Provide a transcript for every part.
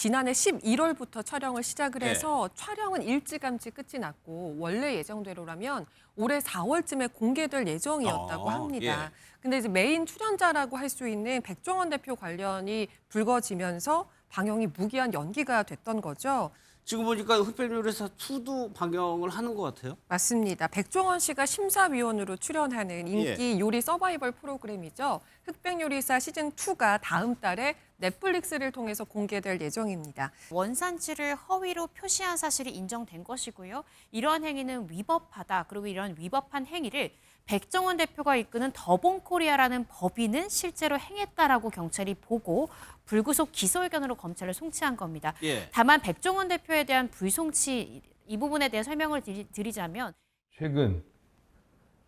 지난해 11월부터 촬영을 시작을 해서 촬영은 일찌감치 끝이 났고 원래 예정대로라면 올해 4월쯤에 공개될 예정이었다고 합니다. 근데 이제 메인 출연자라고 할 수 있는 백종원 대표 관련이 불거지면서 방영이 무기한 연기가 됐던 거죠. 지금 보니까 흑백요리사 2도 방영을 하는 것 같아요. 맞습니다. 백종원 씨가 심사위원으로 출연하는 인기 요리 서바이벌 프로그램이죠. 흑백요리사 시즌2가 다음 달에 넷플릭스를 통해서 공개될 예정입니다. 원산지를 허위로 표시한 사실이 인정된 것이고요. 이러한 행위는 위법하다. 그리고 이런 위법한 행위를 백종원 대표가 이끄는 더본코리아라는 법인은 실제로 행했다라고 경찰이 보고 불구속 기소 의견으로 검찰을 송치한 겁니다. 다만 백종원 대표에 대한 불송치 이 부분에 대해 설명을 드리자면 최근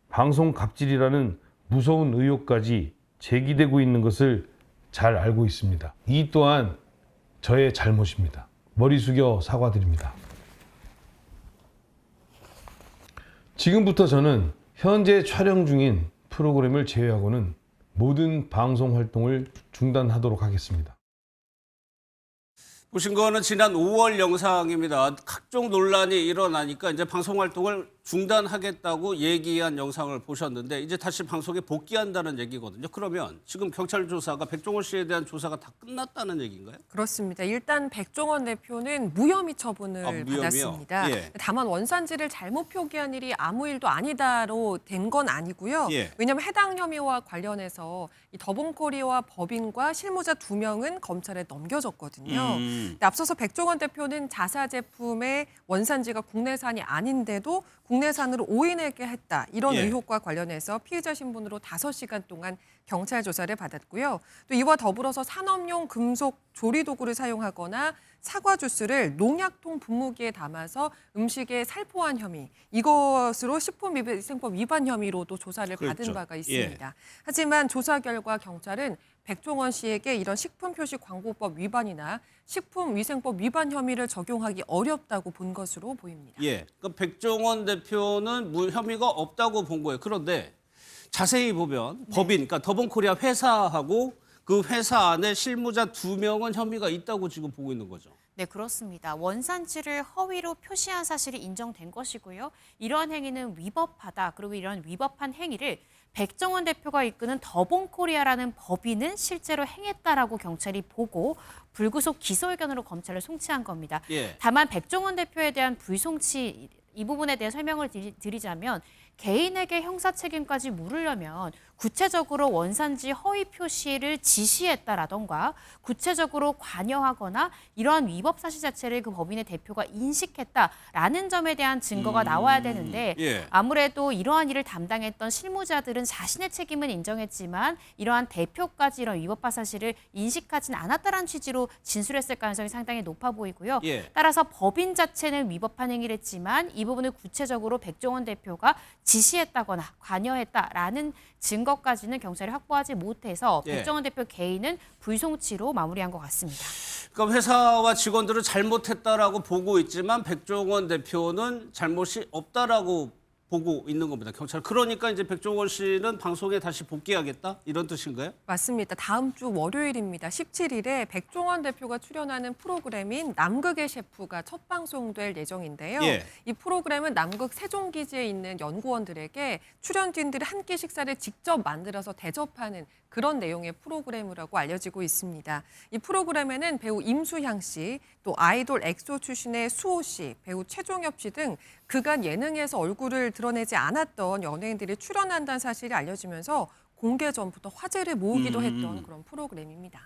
방송 갑질이라는 무서운 의혹까지 제기되고 있는 것을 잘 알고 있습니다. 이 또한 저의 잘못입니다. 머리 숙여 사과드립니다. 지금부터 저는 현재 촬영 중인 프로그램을 제외하고는 모든 방송 활동을 중단하도록 하겠습니다. 보신 거는 지난 5월 영상입니다. 각종 논란이 일어나니까 이제 방송 활동을 중단하겠다고 얘기한 영상을 보셨는데 이제 다시 방송에 복귀한다는 얘기거든요. 그러면 지금 경찰 조사가 백종원 씨에 대한 조사가 다 끝났다는 얘기인가요? 그렇습니다. 일단 백종원 대표는 무혐의 처분을 받았습니다. 다만 원산지를 잘못 표기한 일이 아무 일도 아니다로 된 건 아니고요. 왜냐하면 해당 혐의와 관련해서 이 더본코리아 법인과 실무자 2명은 검찰에 넘겨졌거든요. 근데 앞서서 백종원 대표는 자사 제품의 원산지가 국내산이 아닌데도 국내산으로 오인하게 했다. 이런 의혹과 관련해서 피의자 신분으로 5시간 동안 경찰 조사를 받았고요. 또 이와 더불어서 산업용 금속 조리도구를 사용하거나 사과 주스를 농약통 분무기에 담아서 음식에 살포한 혐의, 이것으로 식품위생법 위반 혐의로도 조사를 받은 바가 있습니다. 하지만 조사 결과 경찰은 백종원 씨에게 이런 식품표시광고법 위반이나 식품위생법 위반 혐의를 적용하기 어렵다고 본 것으로 보입니다. 그러니까 백종원 대표는 혐의가 없다고 본 거예요. 그런데 자세히 보면 법인, 그러니까 더본코리아 회사하고 그 회사 안에 실무자 2명은 혐의가 있다고 지금 보고 있는 거죠. 네, 그렇습니다. 원산지를 허위로 표시한 사실이 인정된 것이고요. 이러한 행위는 위법하다. 그리고 이런 위법한 행위를 백종원 대표가 이끄는 더본코리아라는 법인은 실제로 행했다라고 경찰이 보고 불구속 기소 의견으로 검찰을 송치한 겁니다. 다만 백종원 대표에 대한 불송치 이 부분에 대해 설명을 드리자면 개인에게 형사 책임까지 물으려면 구체적으로 원산지 허위 표시를 지시했다라던가 구체적으로 관여하거나 이러한 위법 사실 자체를 그 법인의 대표가 인식했다라는 점에 대한 증거가 나와야 되는데 아무래도 이러한 일을 담당했던 실무자들은 자신의 책임은 인정했지만 이러한 대표까지 이런 위법한 사실을 인식하진 않았다는 취지로 진술했을 가능성이 상당히 높아 보이고요. 따라서 법인 자체는 위법한 행위를 했지만 이 부분을 구체적으로 백종원 대표가 지시했다거나 관여했다라는 증거까지는 경찰이 확보하지 못해서 백종원 대표 개인은 불송치로 마무리한 것 같습니다. 그러니까 회사와 직원들은 잘못했다라고 보고 있지만 백종원 대표는 잘못이 없다라고 보고 있는 겁니다. 경찰. 그러니까 이제 백종원 씨는 방송에 다시 복귀하겠다 이런 뜻인가요? 맞습니다. 다음 주 월요일입니다. 17일에 백종원 대표가 출연하는 프로그램인 남극의 셰프가 첫 방송될 예정인데요. 이 프로그램은 남극 세종기지에 있는 연구원들에게 출연진들이 한 끼 식사를 직접 만들어서 대접하는 그런 내용의 프로그램이라고 알려지고 있습니다. 이 프로그램에는 배우 임수향 씨, 또 아이돌 엑소 출신의 수호 씨, 배우 최종엽 씨 등 그간 예능에서 얼굴을 드러내지 않았던 연예인들이 출연한다는 사실이 알려지면서 공개 전부터 화제를 모으기도 했던 그런 프로그램입니다.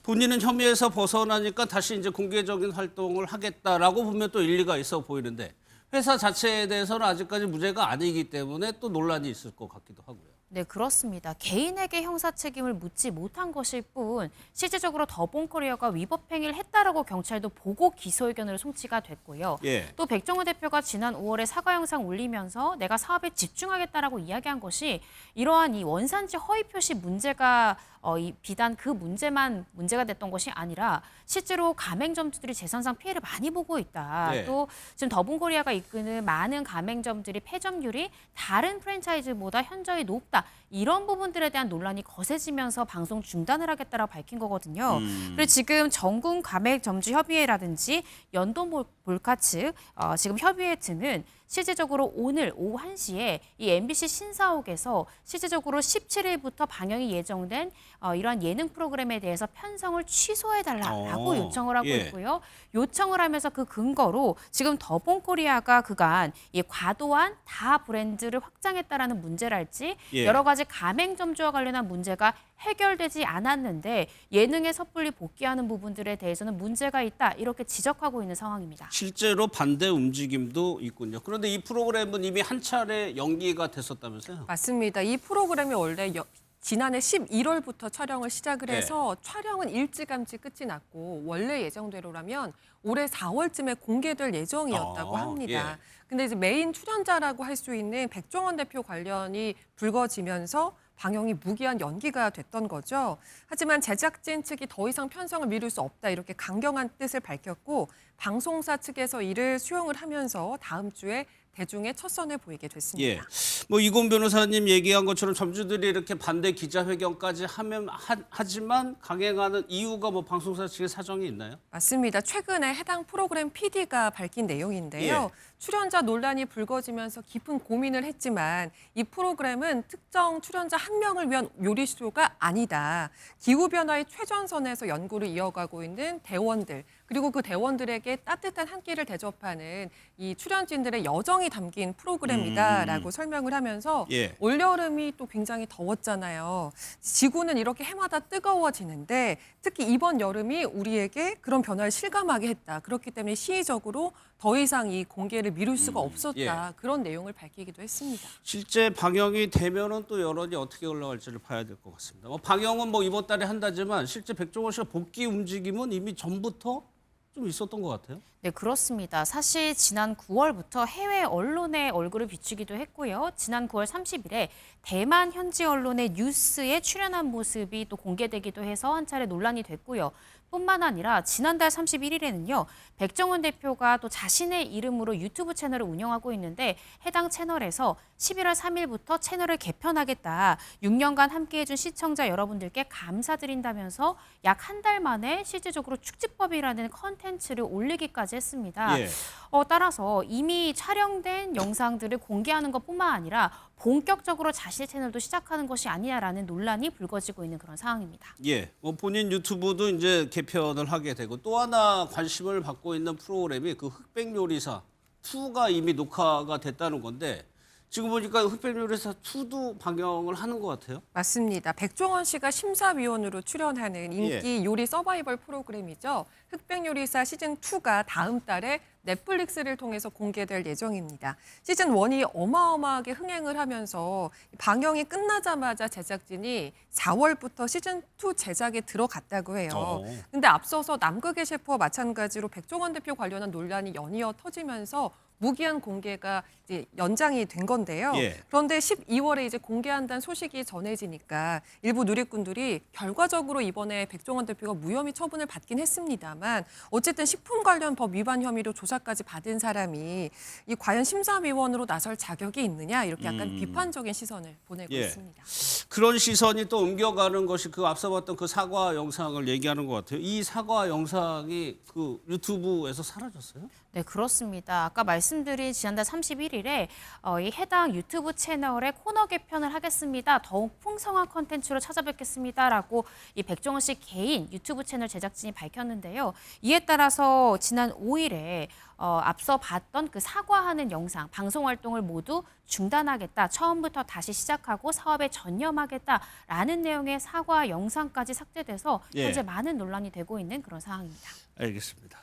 본인은 혐의에서 벗어나니까 다시 이제 공개적인 활동을 하겠다라고 보면 또 일리가 있어 보이는데 회사 자체에 대해서는 아직까지 무죄가 아니기 때문에 또 논란이 있을 것 같기도 하고요. 네, 그렇습니다. 개인에게 형사 책임을 묻지 못한 것일 뿐 실질적으로 더본코리아가 위법 행위를 했다라고 경찰도 보고 기소 의견으로 송치가 됐고요. 또 백종원 대표가 지난 5월에 사과 영상 올리면서 내가 사업에 집중하겠다라고 이야기한 것이 이러한 이 원산지 허위 표시 문제가 이 비단 그 문제만 문제가 됐던 것이 아니라 실제로 가맹점주들이 재산상 피해를 많이 보고 있다. 네. 또 지금 더본코리아가 이끄는 많은 가맹점들이 폐점률이 다른 프랜차이즈보다 현저히 높다. 이런 부분들에 대한 논란이 거세지면서 방송 중단을 하겠다라고 밝힌 거거든요. 그리고 지금 전국 가맹점주협의회라든지 연동볼카 측 지금 협의회 등은 실제적으로 오늘 오후 1시에 이 MBC 신사옥에서 실제적으로 17일부터 방영이 예정된 이러한 예능 프로그램에 대해서 편성을 취소해달라라고 요청을 하고 예. 있고요. 요청을 하면서 그 근거로 지금 더본코리아가 그간 이 과도한 다 브랜드를 확장했다라는 문제랄지 예. 여러 가지 가맹점주와 관련한 문제가 해결되지 않았는데 예능에 섣불리 복귀하는 부분들에 대해서는 문제가 있다 이렇게 지적하고 있는 상황입니다. 실제로 반대 움직임도 있군요. 그런데 이 프로그램은 이미 한 차례 연기가 됐었다면서요? 맞습니다. 이 프로그램이 원래 지난해 11월부터 촬영을 시작을 네. 해서 촬영은 일찌감치 끝이 났고 원래 예정대로라면 올해 4월쯤에 공개될 예정이었다고 합니다. 예. 근데 이제 메인 출연자라고 할 수 있는 백종원 대표 관련이 불거지면서 방영이 무기한 연기가 됐던 거죠. 하지만 제작진 측이 더 이상 편성을 미룰 수 없다 이렇게 강경한 뜻을 밝혔고 방송사 측에서 이를 수용을 하면서 다음 주에 대중의 첫 선을 보이게 됐습니다. 예. 뭐 이곤 변호사님 얘기한 것처럼 점주들이 이렇게 반대 기자회견까지 하지만 강행하는 이유가 뭐 방송사 측의 사정이 있나요? 맞습니다. 최근에 해당 프로그램 PD가 밝힌 내용인데요. 출연자 논란이 불거지면서 깊은 고민을 했지만 이 프로그램은 특정 출연자 한 명을 위한 요리쇼가 아니다. 기후변화의 최전선에서 연구를 이어가고 있는 대원들 그리고 그 대원들에게 따뜻한 한 끼를 대접하는 이 출연진들의 여정이 담긴 프로그램이다라고 설명을 하면서 예. 올여름이 또 굉장히 더웠잖아요. 지구는 이렇게 해마다 뜨거워지는데 특히 이번 여름이 우리에게 그런 변화를 실감하게 했다. 그렇기 때문에 시의적으로 더 이상 이 공개를 미룰 수가 없었다. 그런 내용을 밝히기도 했습니다. 실제 방영이 되면은 또 여론이 어떻게 올라갈지를 봐야 될 것 같습니다. 뭐 방영은 뭐 이번 달에 한다지만 실제 백종원 씨가 복귀 움직임은 이미 전부터 좀 있었던 것 같아요. 네, 그렇습니다. 사실 지난 9월부터 해외 언론에 얼굴을 비추기도 했고요. 지난 9월 30일에 대만 현지 언론의 뉴스에 출연한 모습이 또 공개되기도 해서 한 차례 논란이 됐고요. 뿐만 아니라 지난달 31일에는요. 백종원 대표가 또 자신의 이름으로 유튜브 채널을 운영하고 있는데 해당 채널에서 11월 3일부터 채널을 개편하겠다. 6년간 함께해준 시청자 여러분들께 감사드린다면서 약 한 달 만에 실질적으로 축지법이라는 컨텐츠를 올리기까지 했습니다. 예. 따라서 이미 촬영된 영상들을 공개하는 것뿐만 아니라 본격적으로 자신의 채널도 시작하는 것이 아니냐라는 논란이 불거지고 있는 그런 상황입니다. 예, 뭐 본인 유튜브도 이제 개편을 하게 되고 또 하나 관심을 받고 있는 프로그램이 그 흑백요리사 2가 이미 녹화가 됐다는 건데 지금 보니까 흑백요리사 2도 방영을 하는 것 같아요. 맞습니다. 백종원 씨가 심사위원으로 출연하는 인기 요리 서바이벌 프로그램이죠. 흑백요리사 시즌2가 다음 달에 넷플릭스를 통해서 공개될 예정입니다. 시즌1이 어마어마하게 흥행을 하면서 방영이 끝나자마자 제작진이 4월부터 시즌2 제작에 들어갔다고 해요. 근데 앞서서 남극의 셰프와 마찬가지로 백종원 대표 관련한 논란이 연이어 터지면서 무기한 공개가 이제 연장이 된 건데요. 그런데 12월에 이제 공개한다는 소식이 전해지니까 일부 누리꾼들이 결과적으로 이번에 백종원 대표가 무혐의 처분을 받긴 했습니다만 어쨌든 식품 관련 법 위반 혐의로 조사까지 받은 사람이 이 과연 심사위원으로 나설 자격이 있느냐 이렇게 약간 비판적인 시선을 보내고 있습니다. 그런 시선이 또 옮겨가는 것이 그 앞서 봤던 그 사과 영상을 얘기하는 것 같아요. 이 사과 영상이 그 유튜브에서 사라졌어요? 네, 그렇습니다. 아까 말씀드린 지난달 31일에 이 해당 유튜브 채널에 코너 개편을 하겠습니다. 더욱 풍성한 컨텐츠로 찾아뵙겠습니다라고 이 백종원 씨 개인 유튜브 채널 제작진이 밝혔는데요. 이에 따라서 지난 5일에 앞서 봤던 그 사과하는 영상, 방송 활동을 모두 중단하겠다. 처음부터 다시 시작하고 사업에 전념하겠다라는 내용의 사과 영상까지 삭제돼서 현재 많은 논란이 되고 있는 그런 상황입니다. 알겠습니다.